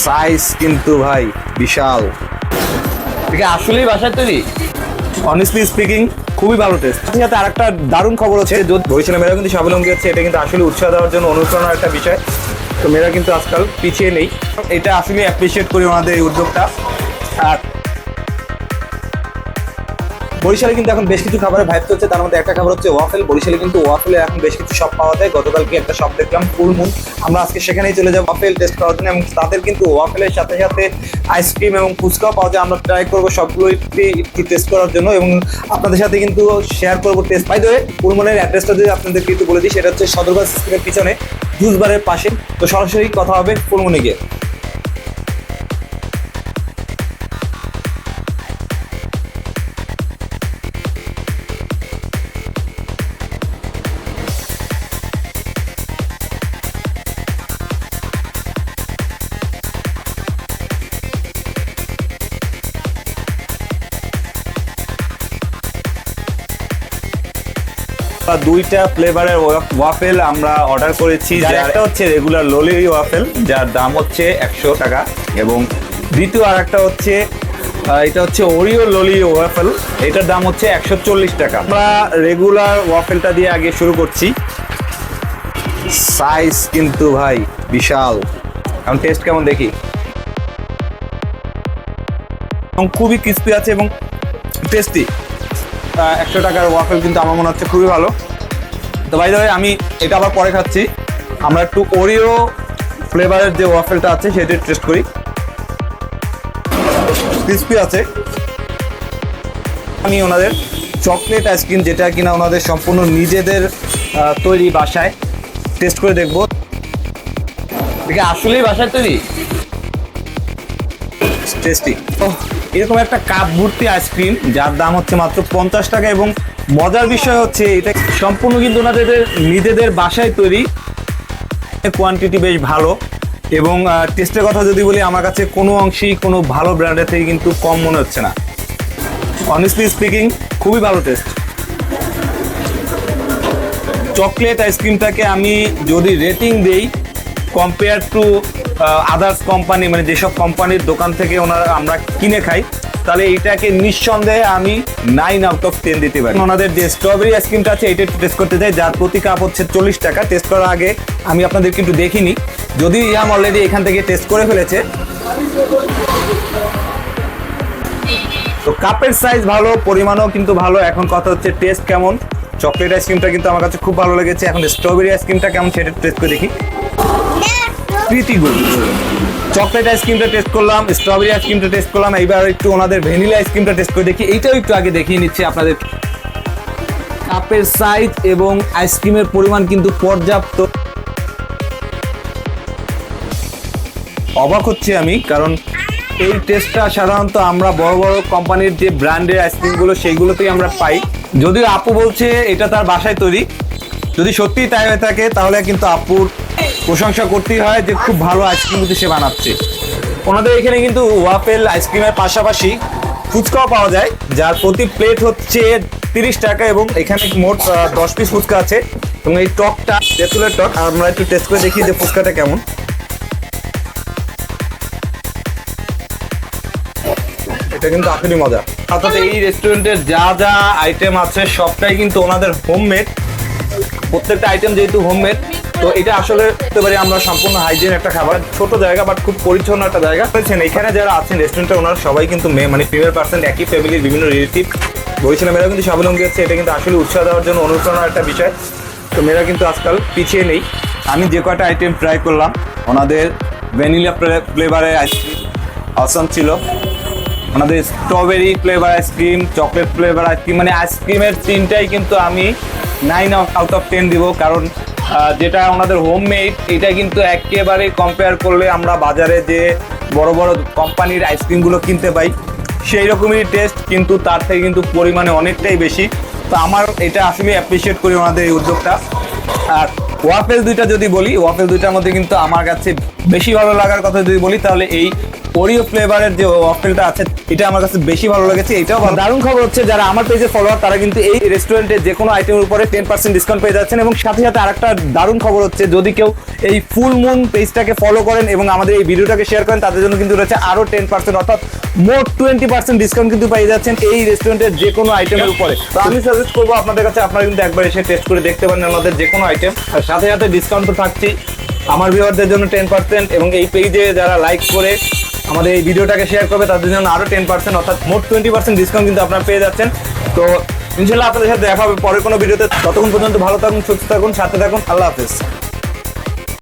Size কিন্তু ভাই বিশাল। এটা আসলেই বাসায় তৈরি? অনেস্টলি স্পিকিং খুবই ভালো টেস্ট। সাথে আরেকটা দারুণ খবর হচ্ছে, বরিশালে মেয়েরা কিন্তু স্বাবলম্বী হচ্ছে, এটা কিন্তু আসলে উৎসাহ দেওয়ার জন্য অনুপ্রেরণার একটা বিষয়। তো মেয়েরা কিন্তু আজকাল পিছিয়ে নেই, এটা আসলে অ্যাপ্রিসিয়েট করি ওনাদের এই উদ্যোগটা। আর বরিশালে কিন্তু এখন বেশ কিছু খাবারের ভাইব চলছে, তার মধ্যে একটা খাবার হচ্ছে ওয়াফেল। বরিশালে কিন্তু ওয়াফেলের এখন বেশ কিছু শপ পাওয়া যায়। গতকালকে একটা শপ দেখলাম ফুল মুন, আমরা আজকে সেখানেই চলে যাবো ওয়াফেল টেস্ট করার জন্য। এবং তাদের কিন্তু ওয়াফেলের সাথে সাথে আইসক্রিম এবং ফুচকাও পাওয়া যায়। আমরা ট্রাই করবো সবগুলোই একটু টেস্ট করার জন্য এবং আপনাদের সাথে কিন্তু শেয়ার করবো টেস্ট। বাই দ্য ওয়ে, ফুল মুনের অ্যাড্রেসটা যদি আপনাদেরকে একটু বলে দিই, সেটা হচ্ছে সদরঘাট স্কুলের পিছনে জুস বারের পাশে। তো সরাসরি কথা হবে ফুল মুনে গিয়ে। দুইটা ফ্লেভারের ওয়াফেল আমরা অর্ডার করেছি। একটা হচ্ছে রেগুলার ললি ওয়াফেল, যার দাম হচ্ছে 100 টাকা, এবং দ্বিতীয় আর একটা হচ্ছে এটা হচ্ছে ওরিও ললি ওয়াফেল, এটার দাম হচ্ছে 140 টাকা। আমরা রেগুলার ওয়াফেলটা দিয়ে আগে শুরু করছি। সাইজ কিন্তু ভাই বিশাল, এখন টেস্ট কেমন দেখি। এবং খুবই ক্রিস্পি আছে এবং টেস্টি। 100 টাকার ওয়াফেল কিন্তু আমার মনে হচ্ছে খুবই ভালো। তো ভাই দাদা, আমি এটা আবার পরে খাচ্ছি। আমরা একটু ওরিও ফ্লেভারের যে ওয়াফেলটা আছে সেটা টেস্ট করি। ক্রিস্পি আছে। আমি ওনাদের চকলেট আইসক্রিম, যেটা কিনা ওনাদের সম্পূর্ণ নিজেদের তৈরি, বাসায় টেস্ট করে দেখবো। এটা আসলেই বাসায় তৈরি? টেস্টি। এরকম একটা কাপ ভর্তি আইসক্রিম, যার দাম হচ্ছে মাত্র 50 টাকা। এবং মজার বিষয় হচ্ছে এটা সম্পূর্ণ কিন্তু ওনাদের নিজেদের বাসায় তৈরি। কোয়ান্টিটি বেশ ভালো, এবং টেস্টের কথা যদি বলি, আমার কাছে কোনো অংশেই কোনো ভালো ব্র্যান্ডের থেকে কিন্তু কম মনে হচ্ছে না। অনেস্টলি স্পিকিং খুবই ভালো টেস্ট। চকলেট আইসক্রিমটাকে আমি যদি রেটিং দেই কম্পেয়ার টু আদার্স কোম্পানি, মানে যেসব কোম্পানির দোকান থেকে আমরা কিনে খাই, তাহলে এইটাকে নিঃসন্দেহে আমি 9 আউট অফ 10 দিতে পারি। ওনাদের যে স্ট্রবেরি আইসক্রিমটা আছে এটা একটু টেস্ট করতে চাই, যার প্রতি কাপ হচ্ছে 40 টাকা। টেস্ট করার আগে আমি আপনাদেরকে একটু দেখিনি, যদি ইয়াম অলরেডি এখান থেকে টেস্ট করে ফেলেছে। তো কাপের সাইজ ভালো, পরিমাণও কিন্তু ভালো। এখন কথা হচ্ছে টেস্ট কেমন। চকলেট আইসক্রিমটা কিন্তু আমার কাছে খুব ভালো লেগেছে। এখন স্ট্রবেরি আইসক্রিমটা কেমন সেটা টেস্ট করে দেখি। প্রীতি গুড। চকলেট আইসক্রিমটা টেস্ট করলাম, স্ট্রবেরি আইসক্রিমটা টেস্ট করলাম, এইবার একটু ওনাদের ভ্যানিলা আইসক্রিমটা টেস্ট করে দেখি। এইটাও একটু আগে দেখিয়ে নিচ্ছি আপনাদের। কাপের সাইজ এবং আইসক্রিমের পরিমাণ কিন্তু পর্যাপ্ত। অবাক হচ্ছে আমি, কারণ এই টেস্টটা সাধারণত আমরা বড় বড় কোম্পানির যে ব্র্যান্ডের আইসক্রিমগুলো সেইগুলোতেই আমরা পাই। যদিও আপু বলছে এটা তার বাসায় তৈরি, যদি সত্যিই তাই হয়ে থাকে তাহলে কিন্তু আপুর প্রশংসা করতেই হয় যে খুব ভালো আইসক্রিম কিন্তু সে বানাচ্ছে। ওনাদের এখানে কিন্তু ওয়াফেল আইসক্রিমের পাশাপাশি ফুচকাও পাওয়া যায়, যার প্রতি প্লেট হচ্ছে 30 টাকা, এবং এখানে মোট 10 পিস ফুচকা আছে। এবং এই টকটা তেঁতুলের টক, আমরা একটু টেস্ট করে দেখি যে ফুচকাটা কেমন। এটা কিন্তু আসলে মজা। অর্থাৎ এই রেস্টুরেন্টের যা যা আইটেম আছে সবটাই কিন্তু ওনাদের হোমমেড। প্রত্যেকটা আইটেম যেহেতু হোমমেড, তো এটা আসলে বলতে পারি আমরা সম্পূর্ণ হাইজিন একটা খাবার। ছোট জায়গা বাট খুব পরিচ্ছন্ন একটা জায়গা। এখানে যারা আছেন রেস্টুরেন্টে, ওনারা সবাই কিন্তু মানে ফিমেল পার্সন, একই ফ্যামিলির বিভিন্ন রিলেটিভ। বরিশালে মেয়েরা কিন্তু স্বাবলম্বী হচ্ছে, এটা কিন্তু আসলে উৎসাহ দেওয়ার জন্য অনুপ্রেরণার একটা বিষয়। তো মেয়েরা কিন্তু আজকাল পিছিয়ে নেই। আমি যে কয়টা আইটেম ট্রাই করলাম, ওনাদের ভ্যানিলা ফ্লেভারের আইসক্রিম অসম ছিল, ওনাদের strawberry flavour ice cream, chocolate flavour ice cream, মানে আইসক্রিমের তিনটাই কিন্তু আমি 9 আউট অফ 10 দিব। কারণ যেটা ওনাদের হোমমেড, এটা কিন্তু একেবারে কম্পেয়ার করলে আমরা বাজারে যে বড় বড় কোম্পানির আইসক্রিমগুলো কিনতে পাই সেই রকমই টেস্ট, কিন্তু তার থেকে কিন্তু পরিমাণে অনেকটাই বেশি। তো আমার এটা আসলে অ্যাপ্রিসিয়েট করি ওনাদের এই উদ্যোগটা। আর ওয়াফেল দুইটা যদি বলি, ওয়াফেল দুইটার মধ্যে কিন্তু আমার কাছে বেশি ভালো লাগার কথা যদি বলি, তাহলে এই ওরিও ফ্লেভারের যে ওয়াফেলটা আছে এটা আমার কাছে বেশি ভালো লেগেছে। এটাও দারুণ খবর হচ্ছে যারা আমার পেজে ফলোয়ার তারা কিন্তু এই রেস্টুরেন্টে যে কোনো আইটেমের উপরে 10% ডিসকাউন্ট পেয়ে যাচ্ছেন। এবং সাথে সাথে আরেকটা দারুণ খবর হচ্ছে যদি কেউ এই ফুল মুন পেজটাকে ফলো করেন এবং আমাদের এই ভিডিওটাকে শেয়ার করেন তাদের জন্য কিন্তু রয়েছে আরো 10% অর্থাৎ মোট 20% ডিসকাউন্ট কিন্তু পেয়ে যাচ্ছেন এই রেস্টুরেন্টের যে কোনো আইটেমের উপরে। তো আমি সাজেস্ট করবো আপনাদের কাছে আপনারা কিন্তু একবার এসে টেস্ট করে দেখতে পারেন আমাদের যে কোনো আইটেম। আর সাথে সাথে ডিসকাউন্ট তো থাকছেই আমার ভিউয়ারদের জন্য 10%, এবং এই পেজে যারা লাইক করে আমাদের এই ভিডিওটাকে শেয়ার করবে তাদের জন্য আরো 10% অর্থাৎ মোট 20% ডিসকাউন্ট কিন্তু আপনারা পেয়ে যাচ্ছেন। তো ইনশাল্লাহ আপনাদের সাথে দেখা হবে পরের কোনো ভিডিওতে। ততক্ষণ পর্যন্ত ভালো থাকুন, সুস্থ থাকুন, সাথে থাকুন। আল্লাহ হাফেজ।